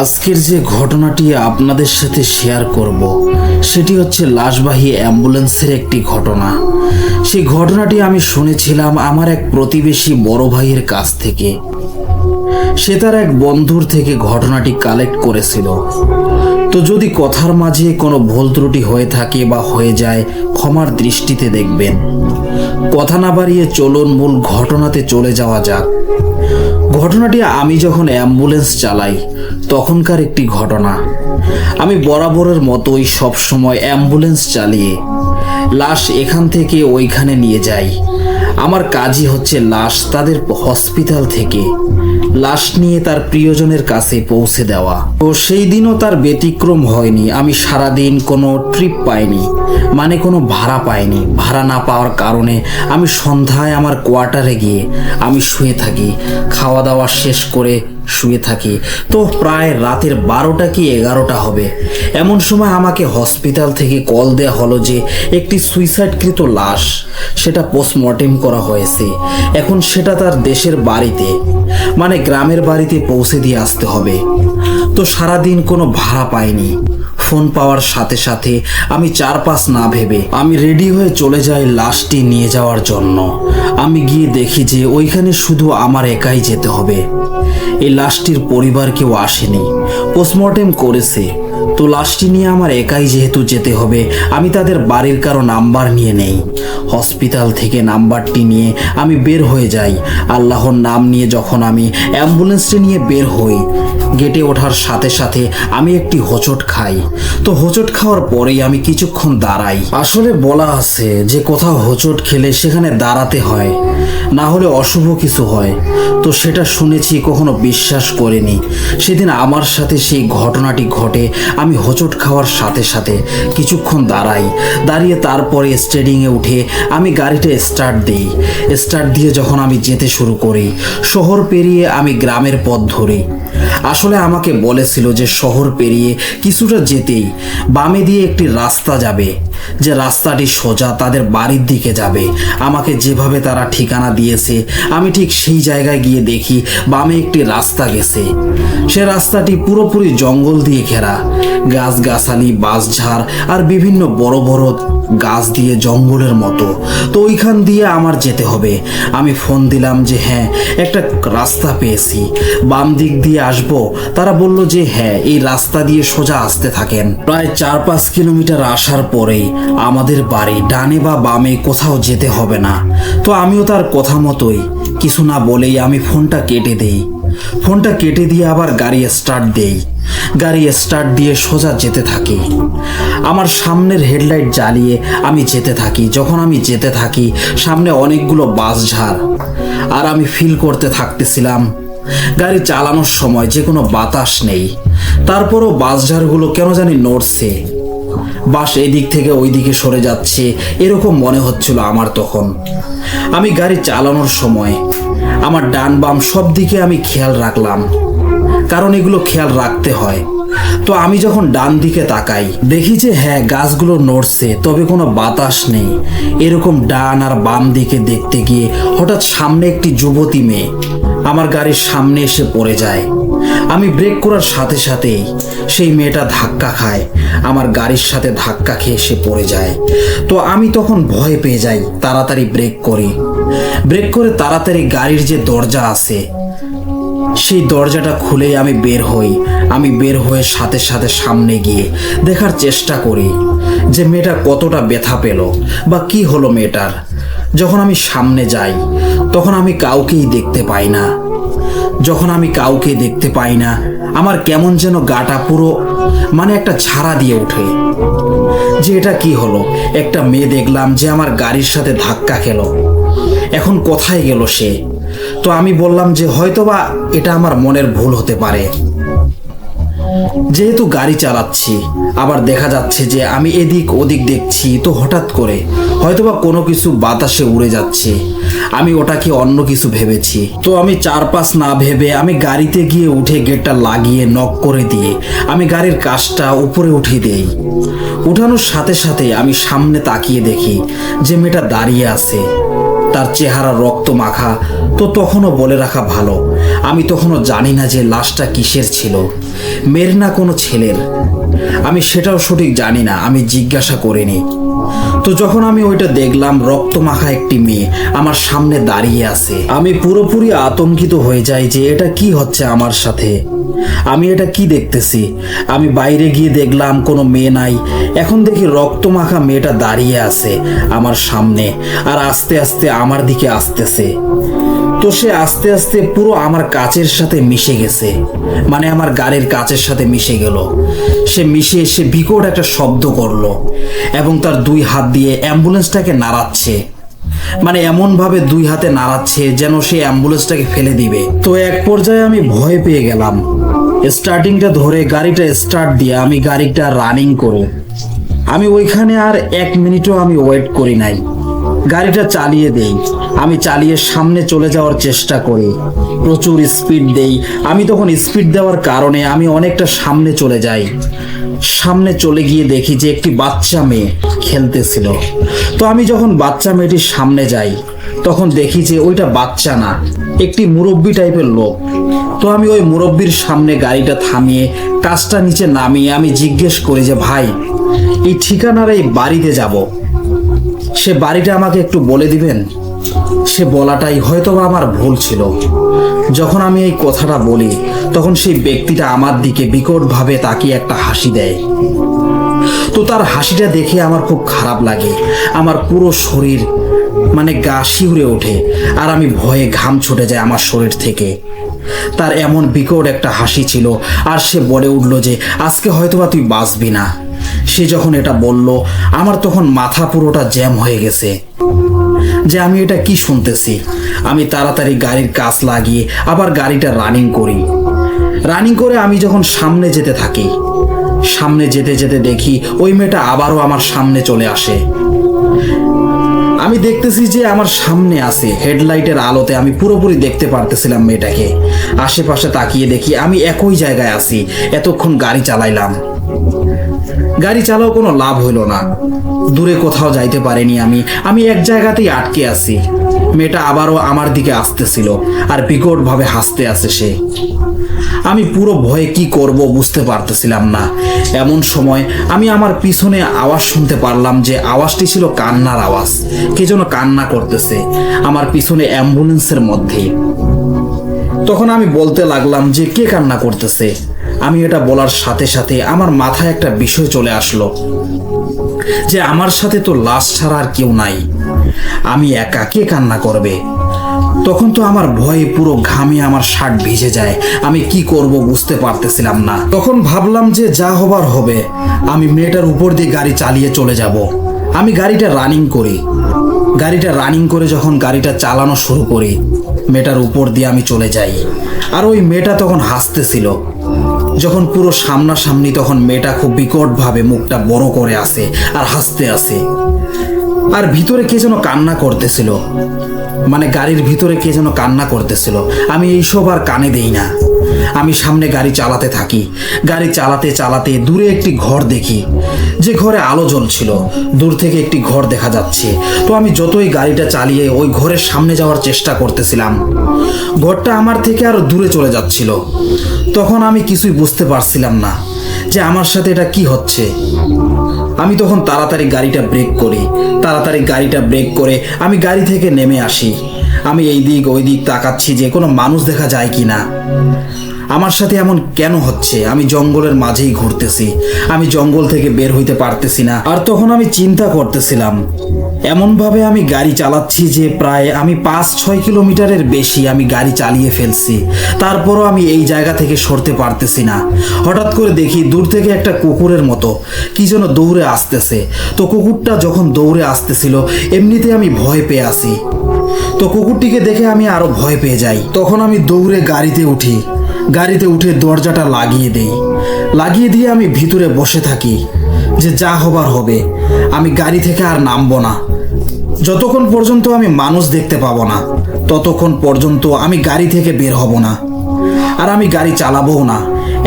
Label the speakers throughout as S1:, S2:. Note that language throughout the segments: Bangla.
S1: আজকের যে ঘটনাটি আপনাদের সাথে শেয়ার করব সেটি হচ্ছে লাশবাহী অ্যাম্বুলেন্সের একটি ঘটনা। সেই ঘটনাটি আমি শুনেছিলাম আমার এক প্রতিবেশী বড় ভাইয়ের কাছ থেকে। সে তার এক বন্ধুর থেকে ঘটনাটি কালেক্ট করেছিল। তো যদি কথার মাঝে কোনো ভুল ত্রুটি হয়ে থাকে বা হয়ে যায়, ক্ষমার দৃষ্টিতে দেখবেন। কথা না বাড়িয়ে চলুন মূল ঘটনাতে চলে যাওয়া যাক। ঘটনাটি আমি যখন অ্যাম্বুলেন্স চালাই তখনকার একটি ঘটনা। আমি বরাবরের মতোই সবসময় অ্যাম্বুলেন্স চালিয়ে লাশ এখান থেকে ওইখানে নিয়ে যাই। আমার কাজই হচ্ছে লাশ তাদের হসপিটাল থেকে লাশ নিয়ে তার প্রিয়জনের কাছে পৌঁছে দেওয়া। তো সেই দিনও তার ব্যতিক্রম হয়নি। আমি সারাদিন কোনো ট্রিপ পাইনি, মানে কোনো ভাড়া পাইনি। ভাড়া না পাওয়ার কারণে আমি সন্ধ্যায় আমার কোয়ার্টারে গিয়ে আমি শুয়ে থাকি। খাওয়া দাওয়া শেষ করে শুয়ে থাকি। তো প্রায় রাতের 12টা কি 11টা হবে। এমন সময় আমাকে হসপিটাল থেকে কল দেওয়া হলো যে একটি সুইসাইডকৃত লাশ, সেটা পোস্টমর্টেম করা হয়েছে। এখন সেটা তার দেশের বাড়িতে, মানে গ্রামের বাড়িতে পৌঁছে দিয়ে আসতে হবে। তো সারাদিন কোনো ভাড়া পাইনি। ফোন পাওয়ার সাথে সাথে আমি 4-5 না ভেবে আমি রেডি হয়ে চলে যাই লাশটি নিয়ে যাওয়ার জন্য। আমি গিয়ে দেখি যে ওইখানে শুধু আমার একাই যেতে হবে। এই লাশটির পরিবার কেউ আসেনি, পোস্টমর্টেম করেছে। তো লাশটি নিয়ে আমার একাই যেহেতু যেতে হবে, আমি তাদের বাড়ির কারো নাম্বার নিয়ে নেই। হসপিটাল থেকে নাম্বারটি নিয়ে আমি বের হয়ে যাই। আল্লাহর নাম নিয়ে যখন আমি অ্যাম্বুলেন্সটি নিয়ে বের হই, গেটে ওঠার সাথে সাথে আমি একটি হোঁচট খাই। তো হোঁচট খাওয়ার পরেই আমি কিছুক্ষণ দাঁড়াই। আসলে বলা আছে যে কোথাও হোঁচট খেলে সেখানে দাঁড়াতে হয়, না হলে অশুভ কিছু হয়। তো সেটা শুনেছি, কখনো বিশ্বাস করিনি। সেদিন আমার সাথে সেই ঘটনাটি ঘটে। আমি হোঁচট খাওয়ার সাথে সাথে কিছুক্ষণ দাঁড়িয়ে তারপরে স্টেরিংয়ে উঠে আমি গাড়িটা স্টার্ট দিই। স্টার্ট দিয়ে যখন আমি যেতে শুরু করি, শহর পেরিয়ে আমি গ্রামের পথ ধরি। আসলে আমাকে বলেছিল যে শহর পেরিয়ে কিছুটা যেতেই বামে দিয়ে একটি রাস্তা যাবে, যে রাস্তাটি সোজা তাদের বাড়ির দিকে যাবে। আমাকে যেভাবে তারা ঠিকানা দিয়েছে আমি ঠিক সেই জায়গায় গিয়ে দেখি বামে একটি রাস্তা গেছে। সে রাস্তাটি পুরোপুরি জঙ্গল দিয়ে ঘেরা, গাছগাছালি, বাঁশঝাড় আর বিভিন্ন বড় বড় গাছ দিয়ে জঙ্গলের মতো। তো ওইখান দিয়ে আমার যেতে হবে। আমি ফোন দিলাম যে হ্যাঁ, একটা রাস্তা পেয়েছি, বাম দিক দিয়ে আসবো। তারা বলল যে হ্যাঁ, এই রাস্তা দিয়ে সোজা আসতে থাকেন। প্রায় 4-5 কিলোমিটার আসার পরেই আমাদের বাড়ি। ডানে বা বামে কোথাও যেতে হবে না। তো আমিও তার কথা মতোই কিছু না বলেই আমি ফোনটা কেটে দেই। ফোনটা কেটে দিয়ে আবার গাড়ি স্টার্ট দেই। গাড়ি স্টার্ট দিয়ে সোজা যেতে থাকি। আমার সামনের হেডলাইট জ্বালিয়ে আমি যেতে থাকি। যখন আমি যেতে থাকি, সামনে অনেকগুলো বাঁশঝাড়, আর আমি ফিল করতে থাকতেছিলাম গাড়ি চালানোর সময় যে কোনো বাতাস নেই। তারপরও বাঁশঝাড়গুলো কেন জানি নড়ছে, বাস এদিক থেকে ওই দিকে সরে যাচ্ছে, এরকম মনে হচ্ছিল আমার তখন। আমি গাড়ি চালানোর সময় আমার ডান বাম সব দিকে আমি খেয়াল রাখলাম, কারণ এগুলো খেয়াল রাখতে হয়। তো আমি যখন ডান দিকে তাকাই, দেখি যে হ্যাঁ, গাছগুলো নড়ছে, তবে কোনো বাতাস নেই। এরকম ডান আর বাম দিকে দেখতে গিয়ে হঠাৎ সামনে একটি যুবতী মেয়ে আমার গাড়ির সামনে এসে পড়ে যায়। আমি ব্রেক করার সাথে সাথেই সেই মেয়েটা ধাক্কা খায়, আমার গাড়ির সাথে ধাক্কা খেয়ে এসে পড়ে যায়। তো আমি তখন ভয় পেয়ে যাই, তাড়াতাড়ি ব্রেক করি। ব্রেক করে তাড়াতাড়ি গাড়ির যে দরজা আছে সেই দরজাটা খুলে আমি বের হই। আমি বের হয়ে সাথে সাথে সামনে গিয়ে দেখার চেষ্টা করি যে মেয়েটা কতটা ব্যথা পেল বা কি হলো মেয়েটার। যখন আমি সামনে যাই তখন আমি কাউকেই দেখতে পাই না। যখন আমি কাউকে দেখতে পাই না, আমার কেমন যেন গাটা পুরো মানে একটা ঝাড়া দিয়ে ওঠে যে এটা কি হলো। একটা মেয়ে দেখলাম যে আমার গাড়ির সাথে ধাক্কা খেলো, এখন কোথায় গেল সে? তো আমি বললাম যে হয়তোবা এটা আমার মনের ভুল হতে পারে, যেহেতু গাড়ি চালাচ্ছি। আবার দেখা যাচ্ছে যে আমি এদিক ওদিক দেখছি, তো হঠাৎ করে হয়তোবা কোনো কিছু বাতাসে উড়ে যাচ্ছে। আমি ওটাকে অন্য কিছু ভেবেছি। তো আমি 4-5 না ভেবে আমি গাড়িতে গিয়ে উঠে গেটটা লাগিয়ে নক করে দিয়ে আমি গাড়ির কাঁচটা উপরে উঠিয়ে দেই। উঠানোর সাথে সাথে আমি সামনে তাকিয়ে দেখি যে মেয়েটা দাঁড়িয়ে আছে। তার চেহারা রক্ত মাখা। তো তখনও বলে রাখা ভালো, আমি তখনও জানি না যে লাশটা কিসের ছিল, মেয়ের না কোনো ছেলের। আমি সেটাও সঠিক জানি না, আমি জিজ্ঞাসা করিনি। তো যখন আমি ওইটা দেখলাম, রক্ত মাখা একটি মেয়ে আমার সামনে দাঁড়িয়ে আছে, আমি পুরোপুরি আতঙ্কিত হয়ে যাই যে এটা কি হচ্ছে আমার সাথে, আমি এটা কি দেখতেছি। আমি বাইরে গিয়ে দেখলাম কোনো মেয়ে নাই। এখন দেখি রক্ত মাখা মেয়েটা দাঁড়িয়ে আছে আমার সামনে, আর আস্তে আস্তে আমার দিকে আসতেছে। তো সে আস্তে আস্তে পুরো আমার কাচের সাথে মিশে গেছে, মানে আমার গাড়ির কাচের সাথে মিশে গেল। সে মিশে সে বিকট একটা শব্দ করলো এবং তার দুই হাত দিয়ে অ্যাম্বুলেন্সটাকে নাড়াচ্ছে, মানে এমন ভাবে দুই হাতে নাড়াচ্ছে যেন সে অ্যাম্বুলেন্সটাকে ফেলে দিবে। তো এক পর্যায়ে আমি ভয় পেয়ে গেলাম। স্টার্টিংটা ধরে গাড়িটা স্টার্ট দিয়ে আমি গাড়িটা রানিং করি। আমি ওইখানে আর 1 মিনিটও আমি ওয়েট করি নাই, গাড়িটা চালিয়ে দেই। আমি চালিয়ে সামনে চলে যাওয়ার চেষ্টা করি, প্রচুর স্পিড দেই। আমি তখন স্পিড দেওয়ার কারণে আমি অনেকটা সামনে চলে যাই। সামনে চলে গিয়ে দেখি যে একটি বাচ্চা মেয়ে খেলতেছিল। তো আমি যখন বাচ্চা মেয়েটির সামনে যাই, তখন দেখি যে ওইটা বাচ্চা না, একটি মুরব্বি টাইপের লোক। তো আমি ওই মুরব্বির সামনে গাড়িটা থামিয়ে কাজটা নিচে নামিয়ে আমি জিজ্ঞেস করি যে ভাই, এই ঠিকানার এই বাড়িতে যাব, সে বাড়িটা আমাকে একটু বলে দিবেন। সে বলাটাই হয়তোবা আমার ভুল ছিল। যখন আমি এই কথাটা বলি, তখন সেই ব্যক্তিটা আমার দিকে বিকটভাবে তাকিয়ে একটা হাসি দেয়। তো তার হাসিটা দেখে আমার খুব খারাপ লাগে, আমার পুরো শরীর মানে গা শিউরে ওঠে, আর আমি ভয়ে ঘাম ছুটে যায় আমার শরীর থেকে। তার এমন বিকট একটা হাসি ছিল, আর সে বলে উঠল যে আজকে হয়তোবা তুই বাঁচবি না। সে যখন এটা বলল, আমার তখন মাথা পুরোটা জ্যাম হয়ে গেছে যে আমি এটা কি শুনতেছি। আমি তাড়াতাড়ি গাড়ির কাচ লাগিয়ে আবার গাড়িটা রানিং করি। রানিং করে আমি যখন সামনে যেতে থাকি, সামনে যেতে যেতে দেখি ওই মেয়েটা আবারও আমার সামনে চলে আসে। আমি দেখতেছি যে আমার সামনে আছে, হেডলাইটের আলোতে আমি পুরোপুরি দেখতে পারতেছিলাম মেয়েটাকে। আশেপাশে তাকিয়ে দেখি আমি একই জায়গায় আছি। এতক্ষণ গাড়ি চালাইলাম, গাড়ি চালাও কোনো লাভ হইল না, দূরে কোথাও যাইতে পারিনি। আমি এক জায়গাতেই আটকে আছি। মেয়েটা আবারও আমার দিকে আসতেছিল আর বিকট ভাবে হাসতে আছে সে। আমি পুরো ভয়ে কি করব বুঝতে পারতেছিলাম না। এমন সময় আমি আমার পিছনে আওয়াজ শুনতে পারলাম, যে আওয়াজটি ছিল কান্নার আওয়াজ। কে যেন কান্না করতেছে আমার পিছনে অ্যাম্বুলেন্সের মধ্যে। তখন আমি বলতে লাগলাম যে কে কান্না করতেছে। আমি এটা বলার সাথে সাথে আমার মাথায় একটা বিষয় চলে আসলো, যে আমার সাথে তো লাশ ছাড়া আর কেউ নাই, আমি একা, কে কান্না করবে। তখন তো আমার ভয়ে পুরো ঘামে আমার শার্ট ভিজে যায়। আমি কি করব বুঝতে পারতেছিলাম না। তখন ভাবলাম যে যা হবার হবে, আমি মেয়েটার উপর দিয়ে গাড়ি চালিয়ে চলে যাব। আমি গাড়িটা রানিং করি। গাড়িটা রানিং করে যখন গাড়িটা চালানো শুরু করি, মেয়েটার উপর দিয়ে আমি চলে যাই। আর ওই মেয়েটা তখন হাসতেছিল। যখন পুরো সামনাসামনি, তখন মেয়েটা খুব বিকটভাবে মুখটা বড় করে আসে আর হাসতে আসে। আর ভিতরে কে যেন কান্না করতেছিল, মানে গাড়ির ভিতরে কে যেন কান্না করতেছিল। আমি এইসব আর কানে দেই না। আমি সামনে গাড়ি চালাতে থাকি। গাড়ি চালাতে চালাতে দূরে একটি ঘর দেখি, যে ঘরে আলো জ্বলছিল। দূর থেকে একটি ঘর দেখা যাচ্ছে। তো আমি যতই গাড়িটা চালিয়ে ওই ঘরের সামনে যাওয়ার চেষ্টা করতেছিলাম, ঘরটা আমার থেকে আরো দূরে চলে যাচ্ছিল। তখন আমি কিছুই বুঝতে পারছিলাম না যে আমার সাথে এটা কি হচ্ছে। আমি তখন তাড়াতাড়ি গাড়িটা ব্রেক করি। তাড়াতাড়ি গাড়িটা ব্রেক করে আমি গাড়ি থেকে নেমে আসি। আমি এই দিক ওই দিক তাকাচ্ছি যে কোনো মানুষ দেখা যায় কি না। আমার সাথে এমন কেন হচ্ছে? আমি জঙ্গলের মাঝেই ঘুরতেছি, আমি জঙ্গল থেকে বের হইতে পারতেছি না। আর তখন আমি চিন্তা করতেছিলাম, এমনভাবে আমি গাড়ি চালাচ্ছি যে প্রায় আমি 5-6 কিলোমিটারের বেশি আমি গাড়ি চালিয়ে ফেলছি, তারপরও আমি এই জায়গা থেকে সরতে পারতেছি না। হঠাৎ করে দেখি দূর থেকে একটা কুকুরের মতো কি যেন দৌড়ে আসতেছে। তো কুকুরটা যখন দৌড়ে আসতেছিল, এমনিতে আমি ভয় পেয়ে আসি। তো কুকুরটিকে দেখে আমি আরো ভয় পেয়ে যাই। তখন আমি দৌড়ে গাড়িতে উঠি। গাড়িতে উঠে দরজাটা লাগিয়ে দেই। লাগিয়ে দিয়ে আমি ভিতরে বসে থাকি যে যা হবার হবে। আমি গাড়ি থেকে আর নামবো না যতক্ষণ পর্যন্ত আমি মানুষ দেখতে পাবো না, ততক্ষণ পর্যন্ত আমি গাড়ি থেকে বের হব না, আর আমি গাড়ি চালাবো না।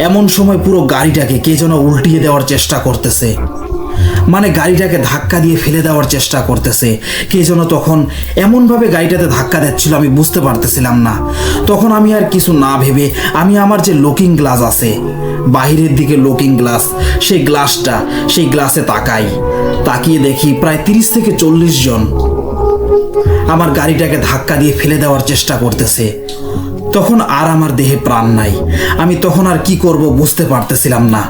S1: এমন সময় পুরো গাড়িটাকে কে যেন উল্টিয়ে দেওয়ার চেষ্টা করতেছে। মানে গাড়িটাকে ধাক্কা দিয়ে ফেলে দেওয়ার চেষ্টা করতেছে। কে যেন তখন এমনভাবে গাড়িটাতে ধাক্কা দিচ্ছিল আমি বুঝতে পারতেছিলাম না। তখন আমি আর কিছু না ভেবে আমি আমার যে লুকিং গ্লাস আছে, বাহিরের দিকে লুকিং গ্লাস, সেই গ্লাসে তাকিয়ে দেখি প্রায় 30 থেকে 40 জন আমার গাড়িটাকে ধাক্কা দিয়ে ফেলে দেওয়ার চেষ্টা করতেছে। তখন আর আমার দেহে প্রাণ নাই। আমি তখন আর কি করব বুঝতে পারতেছিলাম না।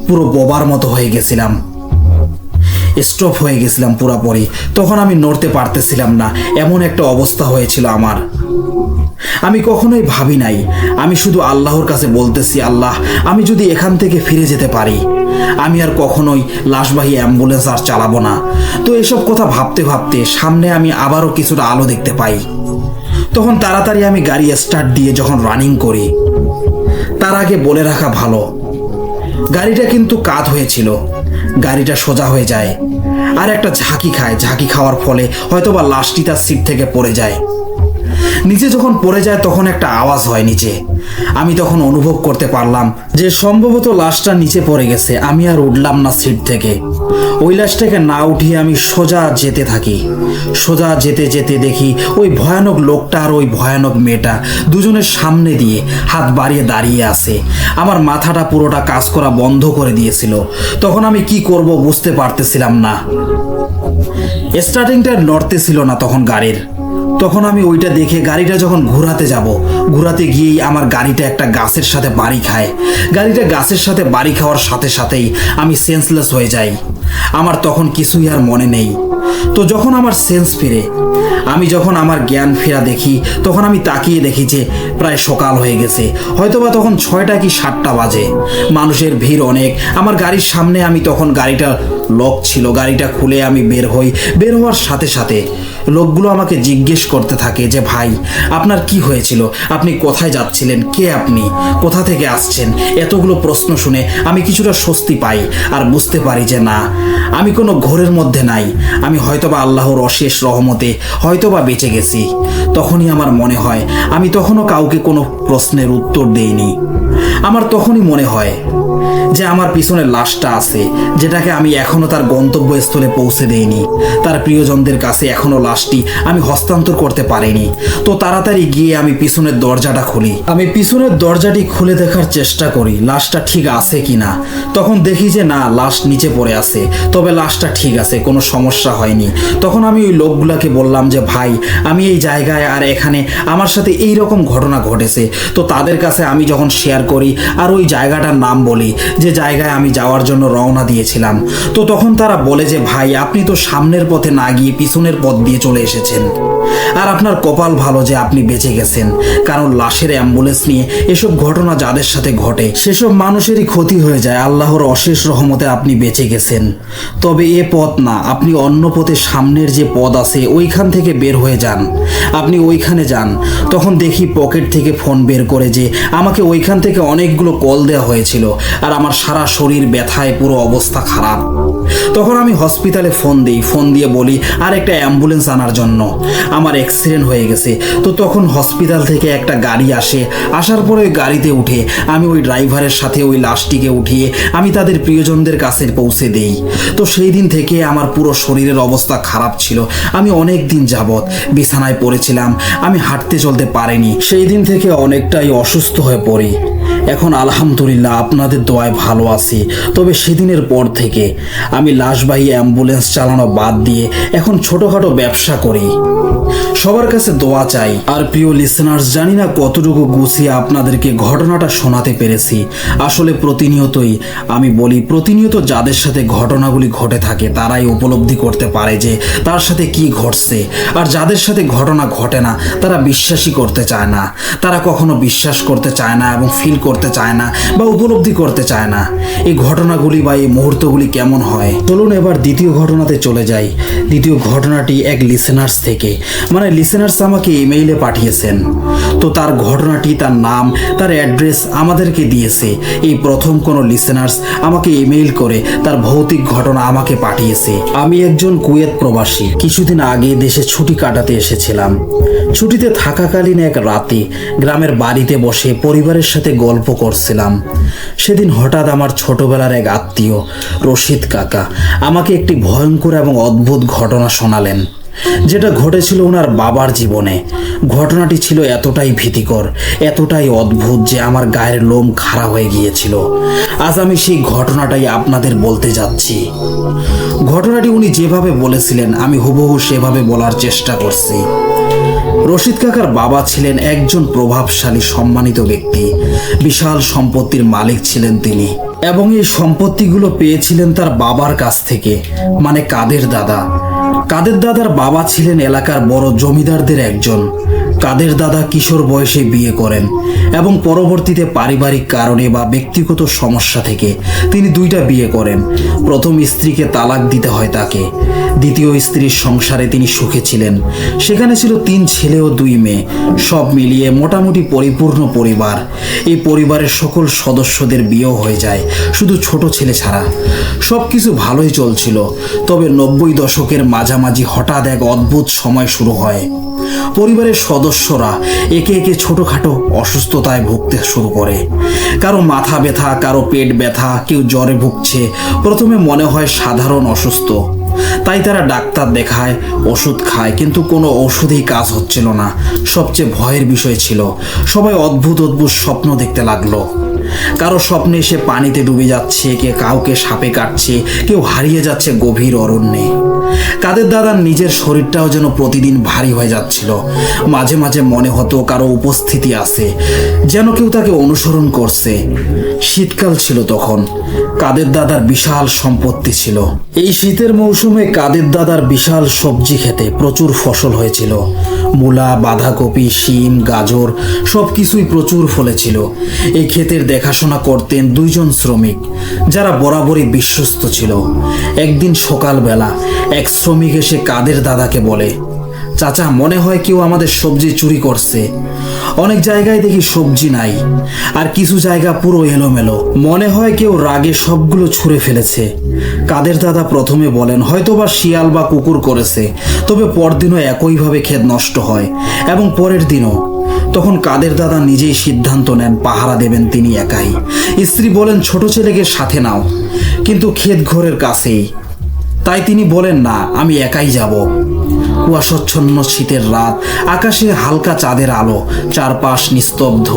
S1: পুরো বোবার মতো হয়ে গেছিলাম, স্টপ হয়ে গেছিলাম পুরোপুরি। তখন আমি নড়তে পারতেছিলাম না, এমন একটা অবস্থা হয়েছিল আমার। আমি কখনোই ভাবি নাই, আমি শুধু আল্লাহর কাছে বলতেছি, আল্লাহ আমি যদি এখান থেকে ফিরে যেতে পারি, আমি আর কখনোই লাশবাহী অ্যাম্বুলেন্স আর চালাবো না। তো এসব কথা ভাবতে ভাবতে সামনে আমি আবারও কিছুটা আলো দেখতে পাই। তখন তাড়াতাড়ি আমি গাড়ি স্টার্ট দিয়ে যখন রানিং করি, তার আগে বলে রাখা ভালো, গাড়িটা কিন্তু কাত হয়েছিল, গাড়িটা সোজা হয়ে যায় আর একটা ঝাঁকি খাওয়ার ফলে হয়তোবা লাশটি তার সিট থেকে পড়ে যায়। নিচে যখন পড়ে যায় তখন একটা আওয়াজ হয় নিচে। আমি তখন অনুভব করতে পারলাম যে সম্ভবত লাশটা নিচে পড়ে গেছে। আমি আর উঠলাম না সিট থেকে। ওই লাশটাকে না উঠিয়ে আমি সোজা যেতে থাকি। সোজা যেতে যেতে দেখি ওই ভয়ানক লোকটা আর ওই ভয়ানক মেয়েটা দুজনের সামনে দিয়ে হাত বাড়িয়ে দাঁড়িয়ে আছে। আমার মাথাটা পুরোটা কাজ করা বন্ধ করে দিয়েছিল। তখন আমি কি করব বুঝতে পারতেছিলাম না। স্টার্টিংটা নড়তেছিল না তখন গাড়ির। তখন আমি ওইটা দেখে গাড়িটা যখন ঘোরাতে গিয়েই আমার গাড়িটা একটা গাছের সাথে বাড়ি খায়। গাড়িটা গাছের সাথে বাড়ি খাওয়ার সাথে সাথেই আমি সেন্সলেস হয়ে যাই। আমার তখন কিছুই আর মনে নেই। তো যখন আমার সেন্স ফিরে, আমি যখন আমার জ্ঞান ফেরা দেখি, তখন আমি তাকিয়ে দেখি যে প্রায় সকাল হয়ে গেছে। হয়তোবা তখন 6টা কি 7টা বাজে। মানুষের ভিড় অনেক। আমার গাড়ির সামনে আমি তখন গাড়িটা লক ছিল, গাড়িটা খুলে আমি বের হওয়ার সাথে সাথে লোকগুলো আমাকে জিজ্ঞেস করতে থাকে যে ভাই আপনার কি হয়েছিল, আপনি কোথায় যাচ্ছিলেন, কে আপনি, কোথা থেকে আসছেন। এতগুলো প্রশ্ন শুনে আমি কিছুটা স্বস্তি পাই আর বুঝতে পারি যে না, আমি কোনো ঘোরের মধ্যে নাই। আমি হয়তোবা আল্লাহর অশেষ রহমতে হয়তোবা বেঁচে গেছি। তখনই আমার মনে হয় আমি তখনও কাউকে কোনো প্রশ্নের উত্তর দেইনি। আমার তখনই মনে হয় যে আমার পিছনে লাশটা আছে, যেটাকে আমি এখনো তার গন্তব্যস্থলে পৌঁছে দেইনি। তার প্রিয়জনদের কাছে এখনো লাশটি আমি হস্তান্তর করতে পারিনি। তো তাড়াতাড়ি গিয়ে আমি পিছনের দরজাটা খুলি। আমি পিছনের দরজাটি খুলে দেখার চেষ্টা করি লাশটা ঠিক আছে কিনা। তখন দেখি যে না, লাশ নিচে পড়ে আছে, তবে লাশটা ঠিক আছে, কোনো সমস্যা হয়নি। তখন আমি ওই লোকগুলাকে বললাম যে ভাই আমি এই জায়গায় আর এখানে আমার সাথে এই রকম ঘটনা ঘটেছে। তো তাদের কাছে আমি যখন শেয়ার করি আর ওই জায়গাটার নাম বলি যে জায়গায় আমি যাওয়ার জন্য রওনা দিয়েছিলাম, তো তখন তারা বলে যে ভাই আপনি তো সামনের পথে না গিয়ে পিছনের পথ দিয়ে চলে এসেছেন, আর আপনার কপাল ভালো যে আপনি বেঁচে গেছেন। কারণ লাশের অ্যাম্বুলেন্স নিয়ে এসব ঘটনা যাদের সাথে ঘটে সেসব মানুষেরই ক্ষতি হয়ে যায়। আল্লাহর অশেষ রহমতে আপনি বেঁচে গেছেন। তবে এ পথ না, আপনি অন্য পথে সামনের যে পথ আছে ওইখান থেকে বের হয়ে যান, আপনি ওইখানে যান। তখন দেখি পকেট থেকে ফোন বের করে যে আমাকে ওইখান থেকে অনেকগুলো কল দেওয়া হয়েছিল আর আমার সারা শরীর ব্যথায় পুরো অবস্থা খারাপ। তখন আমি হসপিটালে ফোন দিয়ে বলি আর একটা অ্যাম্বুলেন্স আনার জন্য, আমার অ্যাক্সিডেন্ট হয়ে গেছে। তো তখন হসপিটাল থেকে একটা গাড়ি আসে। আসার পরে ওই গাড়িতে উঠে আমি ওই ড্রাইভারের সাথে ওই লাশটিকে উঠিয়ে আমি তাদের প্রিয়জনদের কাছে পৌঁছে দেই। তো সেই দিন থেকে আমার পুরো শরীরের অবস্থা খারাপ ছিল। আমি অনেক দিন যাবৎ বিছানায় পড়েছিলাম, আমি হাঁটতে চলতে পারিনি। সেই দিন থেকে অনেকটাই অসুস্থ হয়ে পড়ি। এখন আলহামদুলিল্লাহ আপনাদের দোয়ায় ভালো আছি। তবে সেদিনের পর থেকে আমি লাশবাহী অ্যাম্বুলেন্স চালানো বাদ দিয়ে এখন ছোটখাটো ব্যবসা করি। সবার কাছে দোয়া চাই। আর প্রিয় লিসেনার্স, জানি না কতটুকু গুছিয়ে আপনাদেরকে ঘটনাটা শোনাতে পেরেছি। আসলে প্রতিনিয়ত যাদের সাথে ঘটনাগুলি ঘটে থাকে তারাই উপলব্ধি করতে পারে যে তার সাথে কি ঘটছে। আর যাদের সাথে ঘটনা ঘটে না তারা বিশ্বাসই করতে চায় না, তারা কখনো বিশ্বাস করতে চায় না এবং ফিল করতে চায় না বা উপলব্ধি করতে চায় না এই ঘটনাগুলি বা এই মুহূর্তগুলি কেমন হয়। চলুন এবার দ্বিতীয় ঘটনাতে চলে যাই। দ্বিতীয় ঘটনাটি এক লিসেনার্স থেকে, মানে লিসেনার্স আমাকে ইমেইলে পাঠিয়েছেন। তো তার ঘটনাটি, তার নাম, তার অ্যাড্রেস আমাদেরকে দিয়েছে। এই প্রথম কোনো লিসেনার্স আমাকে ইমেইল করে তার ভৌতিক ঘটনা আমাকে পাঠিয়েছে। আমি একজন কুয়েত প্রবাসী। কিছুদিন আগে দেশে ছুটি কাটাতে এসেছিলাম। ছুটিতে থাকাকালীন এক রাতে গ্রামের বাড়িতে বসে পরিবারের সাথে গল্প গল্প করছিলাম। সেদিন হঠাৎ আমার ছোটবেলার এক আত্মীয় রশিদ কাকা আমাকে একটি ভয়ঙ্কর এবং অদ্ভুত ঘটনা শোনালেন, যেটা ঘটেছিল ওনার বাবার জীবনে। ঘটনাটি ছিল এতটাই ভীতিকর, এতটাই অদ্ভুত যে আমার গায়ের লোম খাড়া হয়ে গিয়েছিল। আজ আমি সেই ঘটনাটাই আপনাদের বলতে যাচ্ছি। ঘটনাটি উনি যেভাবে বলেছিলেন আমি হুবহু সেভাবে বলার চেষ্টা করছি। রশিদ কাকার বাবা ছিলেন একজন প্রভাবশালী সম্মানিত ব্যক্তি। বিশাল সম্পত্তির মালিক ছিলেন তিনি, এবং এই সম্পত্তিগুলো পেয়েছিলেন তার বাবার কাছ থেকে, মানে কাদের দাদা। কাদের দাদার বাবা ছিলেন এলাকার বড় জমিদারদের একজন। কাদের দাদা কিশোর বয়সে বিয়ে করেন এবং পরবর্তীতে পারিবারিক কারণে বা ব্যক্তিগত সমস্যা থেকে তিনি দুইটা বিয়ে করেন। প্রথম স্ত্রীকে তালাক দিতে হয় তাকে। দ্বিতীয় স্ত্রীর সংসারে তিনি সুখে ছিলেন। সেখানে ছিল 3 ছেলে ও 2 মেয়ে, সব মিলিয়ে মোটামুটি পরিপূর্ণ পরিবার। এই পরিবারের সকল সদস্যদের বিয়েও হয়ে যায়, শুধু ছোট ছেলে ছাড়া। সব কিছু ভালোই চলছিল, তবে 90 দশকের মাঝামাঝি হঠাৎ এক অদ্ভুত সময় শুরু হয়। পরিবারের সদস্যরা একে একে ছোটখাটো অসুস্থতায় ভুগতে শুরু করে। কারো মাথা ব্যথা, কারো পেট ব্যথা, কেউ জ্বরে ভুগছে। প্রথমে মনে হয় সাধারণ অসুস্থ, তাই তারা ডাক্তার দেখায়, ওষুধ খায়, কিন্তু কোনো ওষুধেই কাজ হচ্ছিল না। সবচেয়ে ভয়ের বিষয় ছিল সবাই অদ্ভুত অদ্ভুত স্বপ্ন দেখতে লাগলো। কারো স্বপ্নে সে পানিতে ডুবে যাচ্ছে, কাউকে সাপে কাটছে, কেউ হারিয়ে যাচ্ছে গভীর অরণ্যে। কাদের দাদার নিজের শরীরটাও যেন প্রতিদিন ভারী হয়ে যাচ্ছিল। মাঝে মাঝে মনে হতো কারো উপস্থিতি আছে, যেন কেউ তাকে অনুসরণ করছে। শীতকাল ছিল তখন। কাদের দাদার বিশাল সম্পত্তি ছিল। এই শীতের মৌসুমে কাদের দাদার বিশাল সবজি খেতে প্রচুর ফসল হয়েছিল। মূলা, বাঁধাকপি, শিম, গাজর সবকিছুই প্রচুর ফলেছিল। এই ক্ষেতের দেখাশোনা করতেন 2 জন শ্রমিক, যারা বরাবরই বিশ্বস্ত ছিল। একদিন সকালবেলা এক শ্রমিক এসে কাদের দাদাকে বলে, চাচা, মনে হয় কেউ আমাদের সবজি চুরি করছে। অনেক জায়গায় দেখি সবজি নাই, আর কিছু জায়গা পুরো এলোমেলো। মনে হয় কেউ রাগে সবগুলো ছুঁড়ে ফেলেছে। কাদের দাদা প্রথমে বলেন হয়তোবা শিয়াল বা কুকুর করেছে, তবে পরদিনও একইভাবে ক্ষেত নষ্ট হয়, এবং পরের দিনও। তখন কাদের দাদা নিজেই সিদ্ধান্ত নেন পাহারা দেবেন তিনি একাই। স্ত্রী বলেন ছোট ছেলেকে সাথে নাও, কিন্তু ক্ষেত ঘরের কাছেই। তাই তিনি বলেন না, আমি একাই যাব। কুয়াশাচ্ছন্ন শীতের রাত, আকাশে হালকা চাঁদের আলো, চারপাশ নিস্তব্ধ।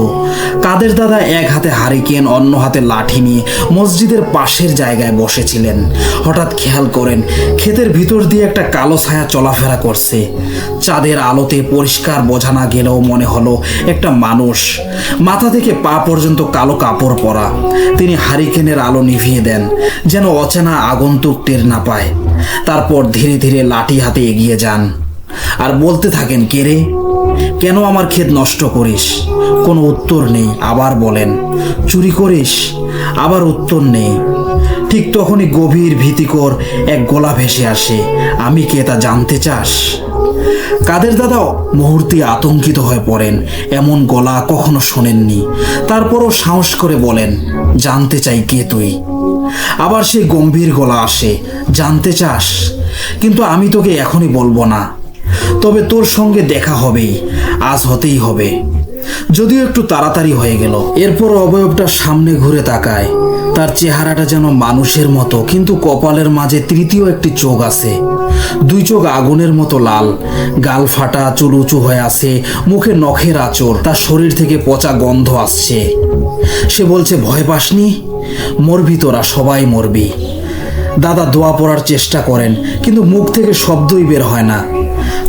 S1: কাদের দাদা এক হাতে হারিকেন, অন্য হাতে লাঠি নিয়ে মসজিদের পাশের জায়গায় বসেছিলেন। হঠাৎ খেয়াল করেন ক্ষেতের ভিতর দিয়ে একটা কালো ছায়া চলাফেরা করছে। চাঁদের আলোতে পরিষ্কার বোঝা না গেলেও মনে হলো একটা মানুষ, মাথা থেকে পা পর্যন্ত কালো কাপড় পরা। তিনি হারিকেনের আলো নিভিয়ে দেন, যেন অচেনা আগন্তুক টের না পায়। তারপর ধীরে ধীরে লাঠি হাতে এগিয়ে যান আর বলতে থাকেন, কে রে, কেন আমার ক্ষেত নষ্ট করিস? কোনো উত্তর নেই। আবার বলেন, চুরি করিস? আবার উত্তর নেই। ঠিক তখনই গভীর ভীতিকর এক গলা ভেসে আসে, আমি কে তা জানতে চাস? কাদের দাদা মুহূর্তে আতঙ্কিত হয়ে পড়েন। এমন গলা কখনো শোনেননি। তারপরও সাহস করে বলেন, জানতে চাই কে তুই? আবার সেই গম্ভীর গলা আসে, জানতে চাস? কিন্তু আমি তোকে এখনই বলবো না, তবে তোর সঙ্গে দেখা হবেই, আজ হতেই হবে। যদিও একটু তাড়াতাড়ি হয়ে গেল। এরপর অবয়বটা সামনে ঘুরে তাকায়। তার চেহারাটা যেন মানুষের মতো, কিন্তু কপালের মাঝে তৃতীয় একটি চোখ আছে। 2 চোখ আগুনের মতো লাল, গাল ফাটা, চুল উঁচু হয়ে আছে, মুখে নখের আঁচড়। তার শরীর থেকে পচা গন্ধ আসছে। সে বলছে, ভয় পাসনি? মরবি তোরা, সবাই মরবি। দাদা দোয়া পড়ার চেষ্টা করেন, কিন্তু মুখ থেকে শব্দই বের হয় না।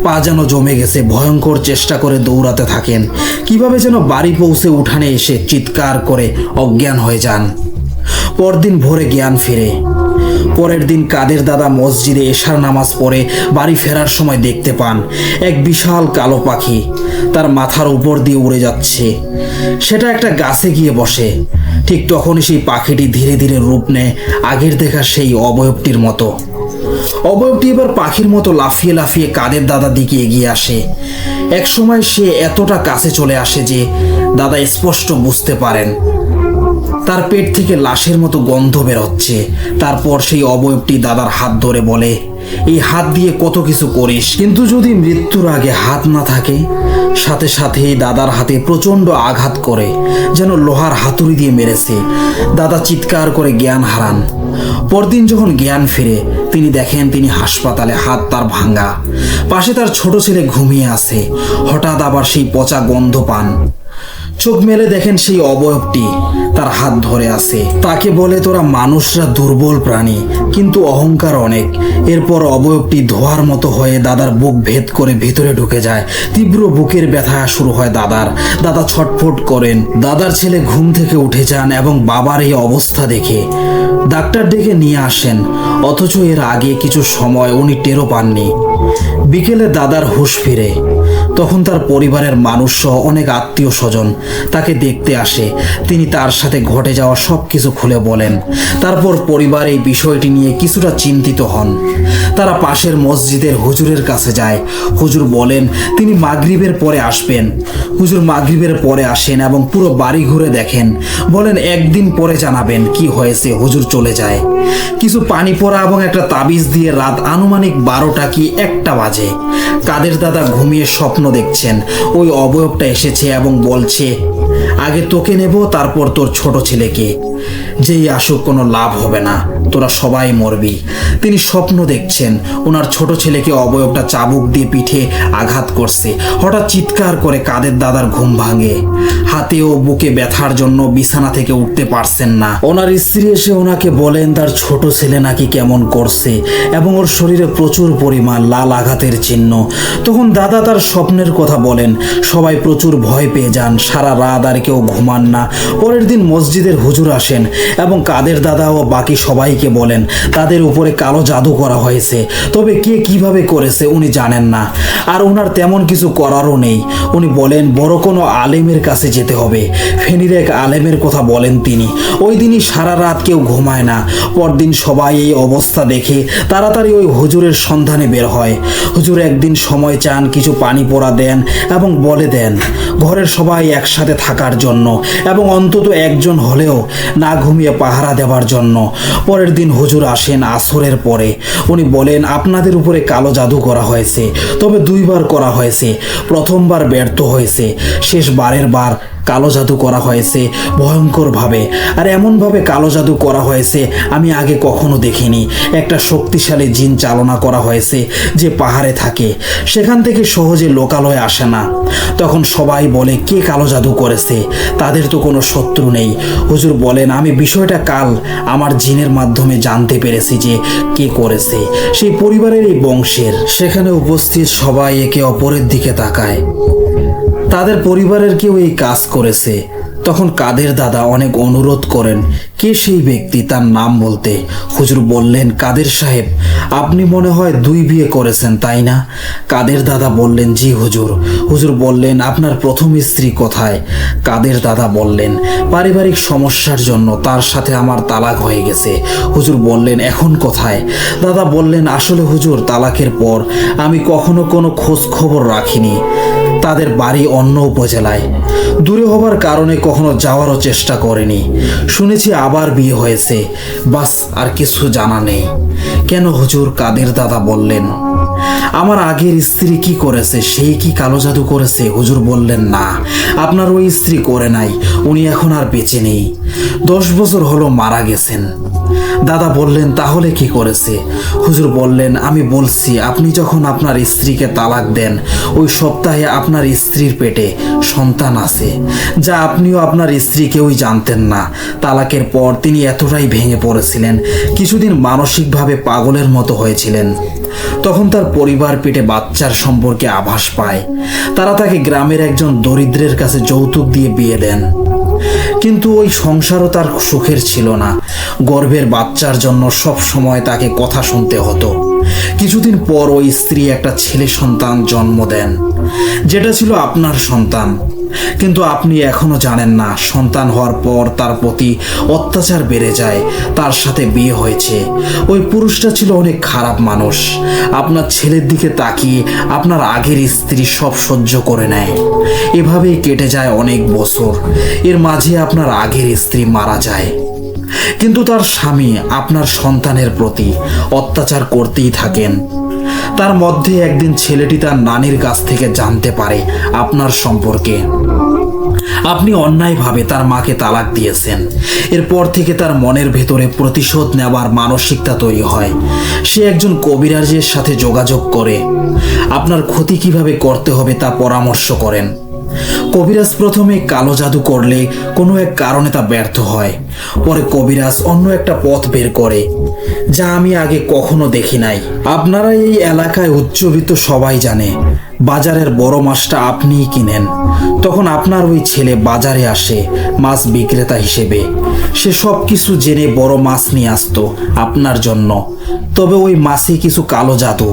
S1: পা যেন জমে গেছে। ভয়ঙ্কর চেষ্টা করে দৌড়াতে থাকেন। কিভাবে যেন বাড়ি পৌঁছে উঠানে এসে চিৎকার করে অজ্ঞান হয়ে যান। পরদিন ভোরে জ্ঞান ফিরে। পরের দিন কাদের দাদা মসজিদে এশার নামাজ পড়ে বাড়ি ফেরার সময় দেখতে পান এক বিশাল কালো পাখি তার মাথার উপর দিয়ে উড়ে যাচ্ছে। সেটা একটা গাছে গিয়ে বসে। ঠিক তখনই সেই পাখিটি ধীরে ধীরে রূপ নেয় আগের দেখা সেই অবয়বটির মতো। অবয়বটি এবার পাখির মতো লাফিয়ে লাফিয়ে কাদের দাদার দিকে এগিয়ে আসে। এক সময় সে এতটা কাছে চলে আসে যে দাদা স্পষ্ট বুঝতে পারেন তার পেট থেকে লাশের মতো গন্ধ বের হচ্ছে। তারপর সেই অবয়বটি দাদার হাত ধরে বলে, এই হাত দিয়ে কত কিছু করিস, কিন্তু যদি মৃত্যুর আগে হাত না থাকে। সাথে সাথেই দাদার হাতে প্রচণ্ড আঘাত করে, যেন লোহার হাতুড়ি দিয়ে মেরেছে। দাদা চিৎকার করে জ্ঞান হারান। পরদিন যখন জ্ঞান ফিরে, তিনি দেখেন তিনি হাসপাতালে, হাত তার ভাঙা। পাশে তার ছোট ছেলে ঘুমিয়ে আছে। হঠাৎ আবার সেই পচা গন্ধ পান। চোখ মেলে দেখেন সেই অবয়বটি তার হাত ধরে আছে। তাকে বলে, তোরা মানুষরা দুর্বল প্রাণী, কিন্তু অহংকার অনেক। এরপর অবয়বটি ধোয়ার মতো হয়ে দাদার বুক ভেদ করে ভিতরে ঢুকে যায়। তীব্র বুকের ব্যথা শুরু হয় দাদার। দাদা ছটফট করেন। দাদার ছেলে ঘুম থেকে উঠে যান এবং বাবার এই অবস্থা দেখে ডাক্তার ডেকে নিয়ে আসেন। অথচ এর আগে কিছু সময় উনি টেরও পাননি। বিকেলে দাদার হুঁশ ফিরে। তখন তার পরিবারের মানুষ সহ অনেক আত্মীয় স্বজন তাকে দেখতে আসে। তিনি তার সাথে ঘটে যাওয়া সব কিছু খুলে বলেন। তারপর পরিবার এই বিষয়টি নিয়ে কিছুটা চিন্তিত হন। তারা পাশের মসজিদের হুজুরের কাছে যায়। হুজুর বলেন তিনি মাগরিবের পরে আসবেন। হুজুর মাগরিবের পরে আসেন এবং পুরো বাড়ি ঘুরে দেখেন। বলেন একদিন পরে জানাবেন কি হয়েছে। হুজুর চলে যায়। কিছু পানি পড়া এবং একটা তাবিজ দিয়ে রাত আনুমানিক 12টা কি 1টা বাজে। কাদের দাদা ঘুমিয়ে স্বপ্ন দেখছেন ওই অবয়বটা এসেছে এবং বলছে, আগে তোকে নেব, তারপর তোর ছোট ছেলেকে। যেই আসুক কোনো লাভ হবে না, তোরা সবাই মরবি। তিনি স্বপ্ন দেখছেন ওনার ছোট ছেলেকে অবয়বটা চাবুক দিয়ে পিঠে আঘাত করছে। হঠাৎ চিৎকার করে কাদের দাদার ঘুম ভাঙে। হাতে ও বুকে ব্যথার জন্য বিছানা থেকে উঠতে পারছেন না। ওনার স্ত্রী এসে ওনাকে বলেন তার ছোট ছেলে নাকি কেমন করছে এবং ওর শরীরে প্রচুর পরিমাণ লাল আঘাতের চিহ্ন। তখন দাদা তার স্বপ্নের কথা বলেন। সবাই প্রচুর ভয় পেয়ে যান। সারা রাত আর কেউ ঘুমান না। পরের দিন মসজিদের হুজুর আসেন এবং কাদের দাদা ও বাকি সবাইকে বলেন তাদের উপরে কালো জাদু করা হয়েছে। তবে কে কিভাবে করেছে উনি জানেন না, আর ওনার তেমন কিছু করারও নেই। উনি বলেন বড় কোনো আলেমের কাছে যেতে হবে। ফেনীর এক আলেমের কথা বলেন তিনি। ওই দিনই সারা রাত কেউ ঘুমায় না। পরদিন সবাই এই অবস্থা দেখে তাড়াতাড়ি ওই হুজুরের সন্ধানে বের হয়। হুজুর একদিন সময় চান, কিছু পানি পোড়া দেন এবং বলে দেন ঘরের সবাই একসাথে থাকার জন্য এবং অন্তত একজন হলেও না ঘুমিয়ে পাহারা দেওয়ার জন্য। পরের দিন হুজুর আসেন আসরের পরে। উনি বলেন আপনাদের উপরে কালো জাদু করা হয়েছে, তবে 2বার করা হয়েছে। প্রথমবার ব্যর্থ হয়েছে, শেষবারের বার কালো জাদু করা হয়েছে ভয়ঙ্করভাবে। আর এমনভাবে কালো জাদু করা হয়েছে আমি আগে কখনো দেখিনি। একটা শক্তিশালী জিন চালনা করা হয়েছে যে পাহাড়ে থাকে, সেখান থেকে সহজে লোকালয়ে আসে না। তখন সবাই বলে কে কালো জাদু করেছে, তাদের তো কোনো শত্রু নেই। হুজুর বলেন আমি বিষয়টা কাল আমার জিনের মাধ্যমে জানতে পেরেছি যে কে করেছে, সেই পরিবারের এই বংশের। সেখানে উপস্থিত সবাই একে অপরের দিকে তাকায়। তাদের পরিবারের কেউ এই কাজ করেছে। তখন কাদের দাদা অনেক অনুরোধ করেন কে সেই ব্যক্তি, তার নাম বলতে। হুজুর বললেন কাদের সাহেব, আপনি মনে হয় 2 বিয়ে করেছেন তাই না? কাদের দাদা বললেন জি হুজুর। হুজুর বললেন আপনার প্রথম স্ত্রী কোথায়? কাদের দাদা বললেন পারিবারিক সমস্যার জন্য তার সাথে আমার তালাক হয়ে গেছে। হুজুর বললেন এখন কোথায়? দাদা বললেন আসলে হুজুর তালাকের পর আমি কখনো কোনো খোঁজ খবর রাখিনি। তাদের বাড়ি অন্য উপজেলায়, দূরে হবার কারণে কখনো যাওয়ারও চেষ্টা করেনি। শুনেছি আবার বিয়ে হয়েছে, বাস আর কিছু জানা নেই। কেন হুজুর? কাদের দাদা বললেন আমার আগের স্ত্রী কি করেছে, সেই কি কালো জাদু করেছে? হুজুর বললেন না, আপনার ওই স্ত্রী করে নাই, উনি এখন আর বেঁচে নেই, 10 বছর হলো মারা গেছেন। দাদা বললেন তাহলে কি করেছে? হুজুর বললেন আমি বলছি আপনি যখন আপনার স্ত্রীকে তালাক দেন ওই সপ্তাহে আপনার স্ত্রীর পেটে সন্তান আছে, যা আপনিও আপনার স্ত্রী কেউই জানতেন না। তালাকের পর তিনি এতটাই ভেঙে পড়েছিলেন, কিছুদিন মানসিকভাবে পাগলের মতো হয়েছিলেন। তখন তার পরিবার পেটে বাচ্চার সম্পর্কে আভাস পায়। তারা তাকে গ্রামের একজন দরিদ্রের কাছে যৌতুক দিয়ে বিয়ে দেন। কিন্তু ওই সংসারও তার সুখের ছিল না। গর্ভের বাচ্চার জন্য সব সময় তাকে কথা শুনতে হতো। কিছুদিন পর ওই স্ত্রী একটা ছেলে সন্তান জন্ম দেন, যেটা ছিল আপনার সন্তান। কিন্তু আপনি এখনো জানেন না সন্তান হওয়ার পর তার প্রতি অত্যাচার বেড়ে যায়। তার সাথে বিয়ে হয়েছে। ওই পুরুষটা ছিল অনেক খারাপ মানুষ। আপনার ছেলের দিকে তাকিয়ে আপনার আগের স্ত্রী সব সহ্য করে নেয়। এভাবেই কেটে যায় অনেক বছর। এর মাঝে আপনার আগের স্ত্রী মারা যায়। কিন্তু তার স্বামী আপনার সন্তানের প্রতি অত্যাচার করতেই থাকেন। তার মধ্যে একদিন ছেলেটি তার নানির কাছ থেকে জানতে পারে আপনার সম্পর্কে। আপনি অন্যায়ভাবে তার মাকে তালাক দিয়েছেন। এরপর থেকে তার মনের ভেতরে প্রতিশোধ নেওয়ার মানসিকতা তৈরি হয়। সে একজন কবিরাজের সাথে যোগাযোগ করে আপনার ক্ষতি কিভাবে করতে হবে তা পরামর্শ করেন। কবিরাজ প্রথমে কালো জাদু করলে কোনো এক কারণে তা ব্যর্থ হয়। পরে কবিরাজ অন্য একটা পথ বের করে, যা আমি আগে কখনো দেখি নাই। আপনারা এই এলাকায় উচ্চবিত্ত সবাই জানে বাজারের বড় মাছটা আপনিই কিনেন। তখন আপনার ওই ছেলে বাজারে আসে মাছ বিক্রেতা হিসেবে। সে সব কিছু জেনে বড় মাছ নিয়ে আসতো আপনার জন্য। তবে ওই মাছে কিছু কালো জাদু,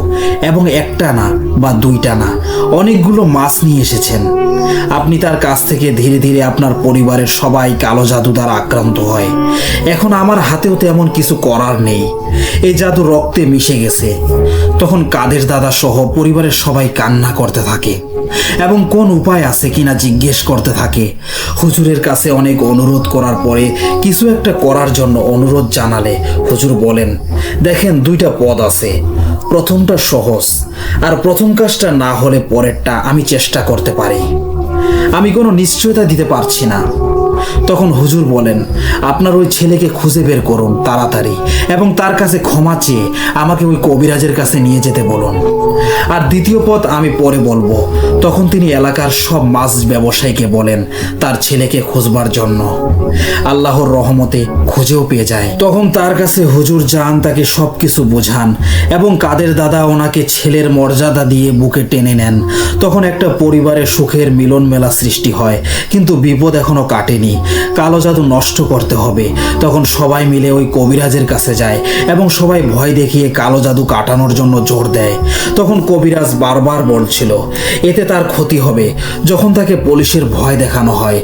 S1: এবং একটা না বা দুইটা না, অনেকগুলো মাছ নিয়ে এসেছেন। আপনি তার কাছ থেকে ধীরে ধীরে আপনার পরিবারের সবাই কালো জাদু দ্বারা আক্রান্ত হয়। এখন আমার হাতেও তেমন কিছু করার নেই, এই জাদু রক্তে মিশে গেছে। তখন কাদের দাদা সহ পরিবারের সবাই কান্না করতে থাকে এবং কোন উপায় আছে কিনা জিজ্ঞেস করতে থাকে। হুজুরের কাছে অনেক অনুরোধ করার পরে কিছু একটা করার জন্য অনুরোধ জানালে হুজুর বলেন, দেখেন দুইটা পদ আছে, প্রথমটা সহজ, আর প্রথম কাজটা না হলে পরেরটা আমি চেষ্টা করতে পারি। আমি কোনো নিশ্চয়তা দিতে পারছি না। তখন হুজুর বলেন, আপনার ওই ছেলেকে খুঁজে বের করুন তাড়াতাড়ি, এবং তার কাছে ক্ষমা চেয়ে আমাকে ওই কবিরাজের কাছে নিয়ে যেতে বলুন। আর দ্বিতীয় পথ আমি পরে বলবো। তখন তিনি এলাকার সব মাছ ব্যবসায়ীকে বলেন তার ছেলেকে খুঁজবার জন্য। আল্লাহর রহমতে খুঁজেও পেয়ে যায়। তখন তার কাছে হুজুর যান, তাকে সব কিছু বোঝান, এবং কাদের দাদা ওনাকে ছেলের মর্যাদা দিয়ে বুকে টেনে নেন। তখন একটা পরিবারের সুখের মিলন মেলা সৃষ্টি হয়। কিন্তু বিপদ এখনো কাটেনি, কালো জাদু নষ্ট করতে হবে। তখন সবাই মিলে ওই কবিরাজের কাছে যায় এবং সবাই ভয় দেখিয়ে কালো জাদু কাটানোর জন্য জোর দেয়। তখন কবিরাজ বারবার বলছিল এতে তার ক্ষতি হবে। যখন তাকে পুলিশের ভয় দেখানো হয়,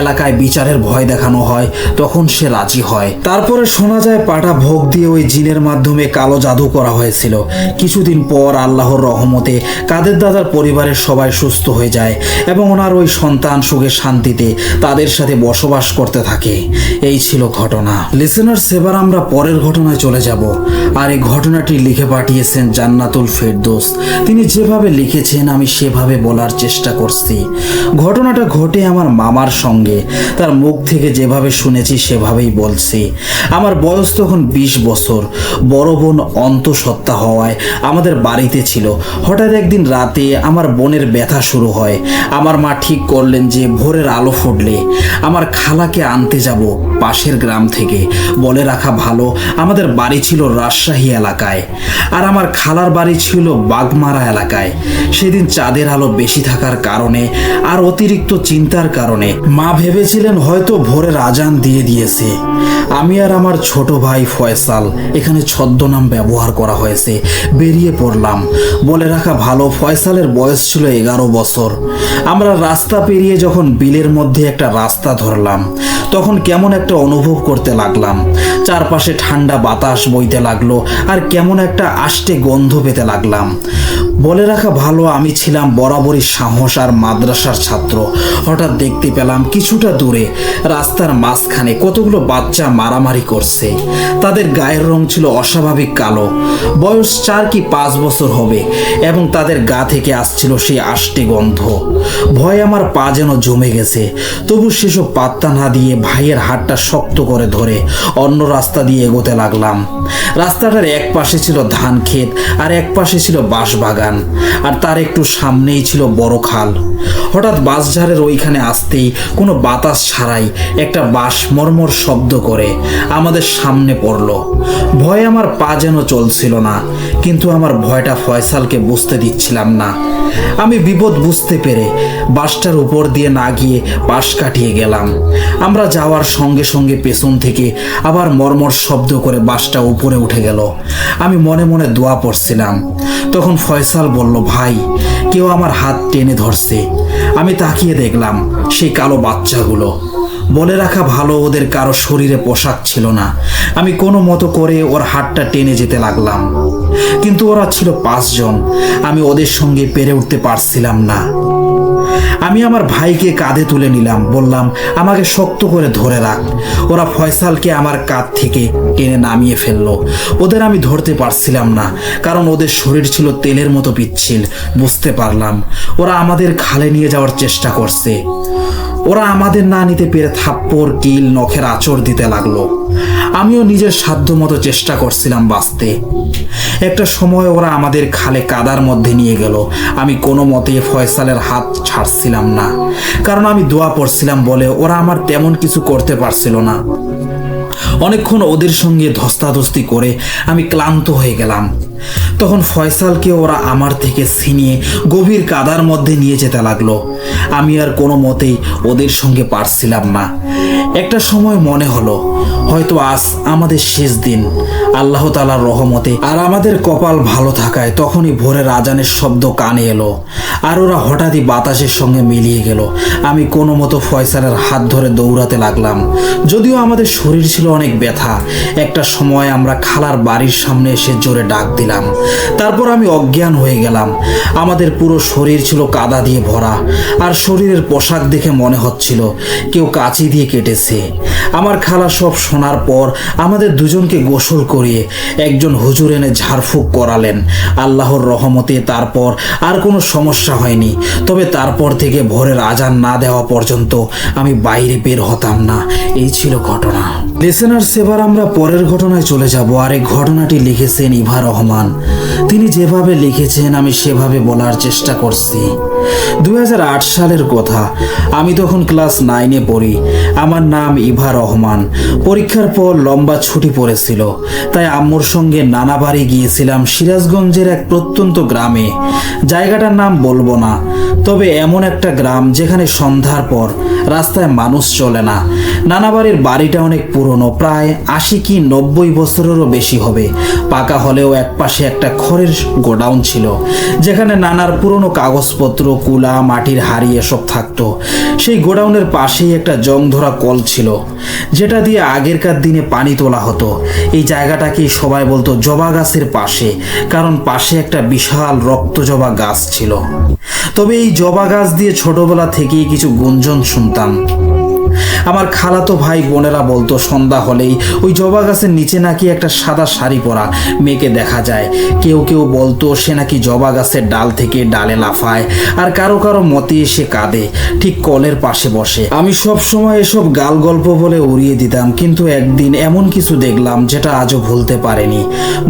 S1: এলাকায় বিচারের ভয় দেখানো হয়, তখন সে রাজি হয়। তারপরে শোনা যায় পাটা ভোগ দিয়ে ওই জিনের মাধ্যমে কালো জাদু করা হয়েছিল। কিছুদিন পর আল্লাহর রহমতে কাদের দাদার পরিবারের সবাই সুস্থ হয়ে যায় এবং ওনার ওই সন্তান সুখে শান্তিতে তাদের সাথে বসবাস করতে থাকে। এই ছিল ঘটনা। লিসেনার্স, এবার আমরা পরের ঘটনায় চলে যাব। আর এই ঘটনাটি লিখে পাঠিয়েছেন জান্নাতুল ফেরদৌস। তিনি যেভাবে লিখেছেন আমি সেভাবে বলার চেষ্টা করছি। ঘটনাটা ঘটে আমার মামার সঙ্গে। তার মুখ থেকে যেভাবে শুনেছি সেভাবেই বলছি। আমার বয়স তখন 20 বছর। বড় বোন অন্তঃসত্ত্বা হওয়ায় আমাদের বাড়িতে ছিল। হঠাৎ একদিন রাতে আমার বোনের ব্যথা শুরু হয়। আমার মা ঠিক করলেন যে ভোরের আলো ফুটলে আমার খালাকে আনতে যাব পাশের গ্রাম থেকে। বলে রাখা ভালো, আমাদের বাড়ি ছিল রাজশাহী এলাকায়, আর আমার খালার বাড়ি ছিল বাগমারা এলাকায়। সেদিন চাঁদের আলো বেশি থাকার কারণে আর অতিরিক্ত চিন্তার কারণে মা ভেবেছিলেন হয়তো ভোরের আজান দিয়ে দিয়েছে। আমি আর আমার ছোট ভাই ফয়সাল, এখানে ছদ্মনাম ব্যবহার করা হয়েছে, বেরিয়ে পড়লাম। বলে রাখা ভালো, ফয়সালের বয়স ছিল 11 বছর। আমরা রাস্তা পেরিয়ে যখন বিলের মধ্যে একটা রাস্তা ধরলাম, তখন কেমন একটা অনুভব করতে লাগলাম। চারপাশে ঠান্ডা বাতাস বইতে লাগলো আর কেমন একটা আষ্টে গন্ধ পেতে লাগলাম। বলে রাখা ভালো, আমি ছিলাম বরাবরই সাহস আর মাদ্রাসার ছাত্র। হঠাৎ দেখতে পেলাম কিছুটা দূরে রাস্তার মাঝখানে কতগুলো বাচ্চা মারামারি করছে। তাদের গায়ের রং ছিল অস্বাভাবিক কালো। বয়স 4 কি 5 বছর হবে, এবং তাদের গা থেকে আসছিল সেই আষ্টে গন্ধ। ভয় আমার পা যেন জমে গেছে। তবু সেসব পাত্তা না দিয়ে ভাইয়ের হাতটা শক্ত করে ধরে অন্য রাস্তা দিয়ে এগোতে লাগলাম। রাস্তাটার এক পাশে ছিল ধান ক্ষেত আর এক পাশে ছিল বাঁশ বাগান, আর তার একটু সামনেই ছিল বড় খাল। হঠাৎ বাঁশঝাড়ের ওইখানে আসতেই কোনো বাতাস ছাড়াই একটা বাঁশ মরমর শব্দ করে আমাদের সামনে পড়ল। ভয়ে আমার পা যেন চলছিল না, কিন্তু আমার ভয়টা ফয়সালকে বুঝতে দিচ্ছিলাম না। আমি বিপদ বুঝতে পেরে বাসটার উপর দিয়ে না গিয়ে পাশ কাটিয়ে গেলাম। আমরা যাওয়ার সঙ্গে সঙ্গে পেছন থেকে আবার মরমর শব্দ করে বাসটা উপরে উঠে গেল। আমি মনে মনে দোয়া পড়ছিলাম। তখন ফয়সাল বলল, ভাই, কেউ আমার হাত টেনে ধরছে। আমি তাকিয়ে দেখলাম সেই কালো বাচ্চাগুলো। বলে রাখা ভালো, ওদের কারো শরীরে পোশাক ছিল না। আমি কোনো মতো করে ওর হাতটা টেনে যেতে লাগলাম, কিন্তু ওরা ছিল 5 জন। আমি ওদের সঙ্গে পেরে উঠতে পারছিলাম না। আমি আমার ভাইকে কাঁধে তুলে নিলাম, বললাম আমাকে শক্ত করে ধরে রাখ। ওরা ফয়সালকে আমার কাঁধ থেকে টেনে নামিয়ে ফেললো। ওদের আমি ধরতে পারছিলাম না, কারণ ওদের শরীর ছিল তেলের মতো পিচ্ছিল। বুঝতে পারলাম ওরা আমাদের খালে নিয়ে যাওয়ার চেষ্টা করছে। ওরা আমাদের না নিতে পেরে থাপ্পড়, কিল, নখের আঁচড় দিতে লাগলো। আমিও নিজের সাধ্য মতো চেষ্টা করছিলাম বাঁচতে। একটা সময় ওরা আমাদের খালে কাদার মধ্যে নিয়ে গেল। আমি কোনো মতে ফয়সালের হাত ছাড়ছিলাম না, কারণ আমি দোয়া পড়ছিলাম বলে ওরা আমার তেমন কিছু করতে পারছিল না। অনেকক্ষণ ওদের সঙ্গে ধস্তাধস্তি করে আমি ক্লান্ত হয়ে গেলাম। তখন ফয়সালকে ওরা আমার থেকে ছিনিয়ে গভীর কাদার মধ্যে নিয়ে যেতে লাগলো। আমি আর কোনো মতেই ওদের সঙ্গে পারছিলাম না। একটা সময় মনে হলো হয়তো আজ আমাদের শেষ দিন, আল্লাহ তাআলার রহমতে আর আমাদের কপাল ভালো থাকায়। তখনই ভোরের আজানের শব্দ কানে এলো, আর ওরা হঠাৎই বাতাসের সঙ্গে মিলিয়ে গেল। আমি কোনো মতো ফয়সালের হাত ধরে দৌড়াতে লাগলাম, যদিও আমাদের শরীর ছিল অনেক ব্যথা। একটা সময় আমরা খালার বাড়ির সামনে এসে জোরে ডাক দিলাম। তারপর আমি অজ্ঞান হয়ে গেলাম। আমাদের পুরো শরীর ছিল কাদা দিয়ে ভরা, আর শরীরের পোশাক দেখে মনে হচ্ছিল কেউ কাঁচি দিয়ে কেটেছে। আমার খালা সব শোনার পর আমাদের দুজনকে গোসল করিয়ে একজন হুজুর এনে ঝাড়ফুঁক করালেন। আল্লাহর রহমতে তারপর আর কোনো সমস্যা হয়নি। তবে তারপর থেকে ভোরের আজান না দেওয়া পর্যন্ত আমি বাইরে বের হতাম না। এই ছিল ঘটনা। লিসেনার্স, এবার আমরা পরের ঘটনায় চলে যাব। আর এই ঘটনাটি লিখেছেন ইভা রহমান। তিনি যেভাবে লিখেছেন আমি সেভাবে বলার চেষ্টা করছি। 2008 সালের কথা। আমি তখন ক্লাস 9-এ পড়ি। আমার নাম ইভা রহমান। পরীক্ষার পর লম্বা ছুটি পড়েছিল, তাই আম্মুর সঙ্গে নানা বাড়ি গিয়েছিলাম সিরাজগঞ্জের এক প্রত্যন্ত গ্রামে। জায়গাটার নাম বলবো না, তবে এমন একটা গ্রাম যেখানে সন্ধ্যার পর রাস্তায় মানুষ চলে না। নানা বাড়ির বাড়িটা অনেক পুরনো, প্রায় 80 কি 90 বছরেরও বেশি হবে। পাকা হলেও একপাশে একটা খড়ের গোডাউন ছিল, যেখানে নানার পুরনো কাগজপত্র, কুলা, মাটির হাড়ি এসব থাকতো। সেই গোডাউনের পাশেই একটা জং ধরা কল ছিল, যেটা দিয়ে আগেরকার দিনে পানি তোলা হতো। এই জায়গাটাকেই সবাই বলতো জবা গাছের পাশে, কারণ পাশে একটা বিশাল রক্ত জবা গাছ ছিল। তবে এই জবা গাছ দিয়ে ছোটবেলা থেকেই কিছু গুঞ্জন শুনতাম। আমার খালাতো ভাই বোনেরা বলতো সন্ধ্যা হলেই ওই জবা গাছের নিচে নাকি একটা সাদা শাড়ি পরা মেয়েকে দেখা যায়। কেউ কেউ বলতো সে নাকি জবা গাছের ডাল থেকে ডালে লাফায়, আর কারো কারো মতে সে কাঁদে ঠিক কলের পাশে বসে। আমি সব সময় এসব গাল গল্প বলে উড়িয়ে দিতাম, কিন্তু একদিন এমন কিছু দেখলাম যেটা আজও ভুলতে পারিনি।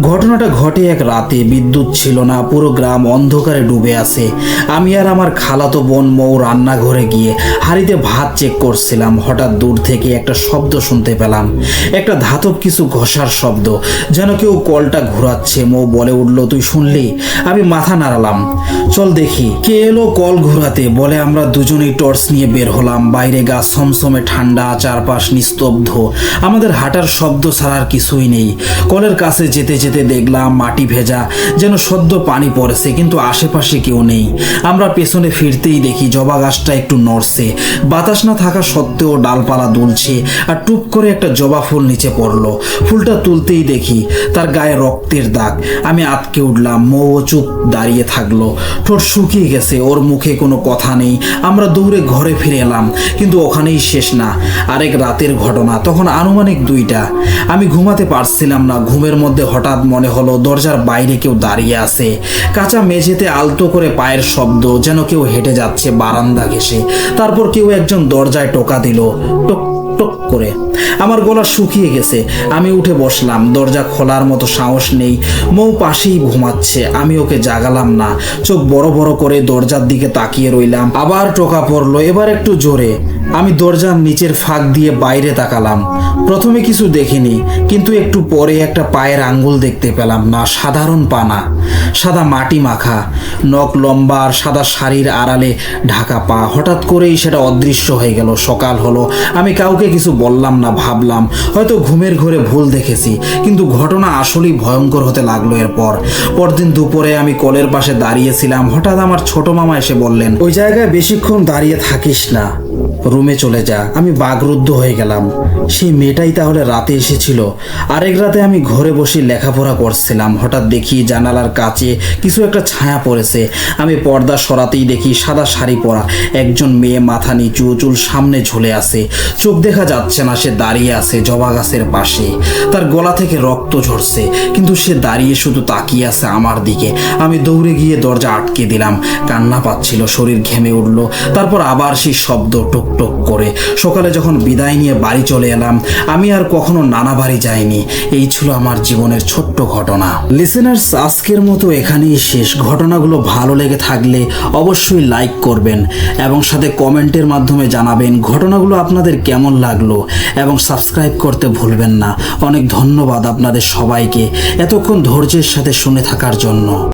S1: ঘটনাটা ঘটে এক রাতে। বিদ্যুৎ ছিল না, পুরো গ্রাম অন্ধকারে ডুবে আছে। আমি আর আমার খালাতো বোন মৌ রান্নাঘরে গিয়ে হাঁড়িতে ভাত চেক করছিলাম। হঠাৎ দূর থেকে একটা শব্দ শুনতে পেলাম, একটা ধাতব কিছু ঘষার শব্দ, যেন কেউ কলটা ঘোরাচ্ছে। মৌ বলে উঠলো, তুই শুনলি? আমি মাথা নাড়ালাম। চল দেখি কে এলো কল ঘোরাতে বলে আমরা দুজনেই টর্চ নিয়ে বের হলাম। বাইরে গা সমসমে ঠান্ডা, চারপাশ নিস্তব্ধ। আমাদের হাঁটার শব্দ ছাড়ার কিছুই নেই। কলের কাছে যেতে যেতে দেখলাম মাটি ভেজা, যেন সদ্য পানি পড়েছে, কিন্তু আশেপাশে কেউ নেই। আমরা পেছনে ফিরতেই দেখি জবা গাছটা একটু নড়ছে। বাতাস না থাকা সত্ত্বেও ডালপালা দুলছে, আর টুপ করে একটা জবা ফুল নিচে পড়লো। ফুলটা তুলতেই দেখি তার গায়ে রক্তের দাগ। আমি আটকে উঠলাম। মৌ চুপ দাঁড়িয়ে থাকলো, ঠোঁট শুকিয়ে গেছে, ওর মুখে কোনো কথা নেই। আমরা দৌড়ে ঘরে ফিরে এলাম, কিন্তু ওখানেই শেষ না। আরেক রাতের ঘটনা। তখন আনুমানিক 2টা। আমি ঘুমাতে পারছিলাম না। ঘুমের মধ্যে হঠাৎ মনে হলো দরজার বাইরে কেউ দাঁড়িয়ে আছে। কাঁচা মেঝেতে আলতো করে পায়ের শব্দ, যেন কেউ হেঁটে যাচ্ছে বারান্দা ঘেঁষে। তারপর কেউ একজন দরজায় টোকা দিল, টক টক করে। আমার গলা শুকিয়ে গেছে। আমি উঠে বসলাম। দরজা খোলার মতো সাহস নেই। মৌ পাশেই ঘুমাচ্ছে। আমি ওকে জাগালাম না। চোখ বড় বড় করে দরজার দিকে তাকিয়ে রইলাম। আবার টোকা পড়লো, এবার একটু জোরে। আমি দরজার নিচের ফাঁক দিয়ে বাইরে তাকালাম। প্রথমে কিছু দেখিনি, কিন্তু একটু পরে একটা পায়ের আঙ্গুল দেখতে পেলাম। না, সাধারণ পা না, সাদা মাটি মাখা, নখ লম্বা আর সাদা শাড়ির আড়ালে ঢাকা পা। হঠাৎ করেই সেটা অদৃশ্য হয়ে গেল। সকাল হলো। আমি কাউকে কিছু বললাম না। ভাবলাম হয়তো ঘুমের ঘোরে ভুল দেখেছি, কিন্তু ঘটনা আসলেই ভয়ঙ্কর হতে লাগলো। এরপর পরদিন দুপুরে আমি কলের পাশে দাঁড়িয়েছিলাম। হঠাৎ আমার ছোট মামা এসে বললেন, ওই জায়গায় বেশিক্ষণ দাঁড়িয়ে থাকিস না, রুমে চলে যা। আমি বাকরুদ্ধ হয়ে গেলাম। সেই মেয়েটাই তাহলে রাতে এসেছিল। আরেক রাতে আমি ঘরে বসে লেখাপড়া করছিলাম, হঠাৎ দেখি জানালার কাছে কিছু একটা ছায়া পড়েছে। আমি পর্দা সরাতেই দেখি সাদা শাড়ি পরা একজন মেয়ে, মাথা নিচু, চুল সামনে ঝুলে আছে, চোখ দেখা যাচ্ছে না। সে দাঁড়িয়ে আছে জবা গাছের পাশে, তার গলা থেকে রক্ত ঝরছে, কিন্তু সে দাঁড়িয়ে শুধু তাকিয়ে আছে আমার দিকে। আমি দৌড়ে গিয়ে দরজা আটকে দিলাম। কান্না পাচ্ছিল, শরীর ঘেমে উঠল। তারপর আবার সেই শব্দ টুক টুক করে। সকালে যখন বিদায় নিয়ে বাড়ি চলে এলাম, আমি আর কখনো নানা বাড়ি যাইনি। এই ছিল আমার জীবনের ছোট্ট ঘটনা। লিসেনার্স, আজকের মতো এখানেই শেষ। ঘটনাগুলো ভালো লেগে থাকলে অবশ্যই লাইক করবেন এবং সাথে কমেন্টের মাধ্যমে জানাবেন ঘটনাগুলো আপনাদের কেমন লাগলো, এবং সাবস্ক্রাইব করতে ভুলবেন না। অনেক ধন্যবাদ আপনাদের সবাইকে এতক্ষণ ধৈর্যের সাথে শুনে থাকার জন্য।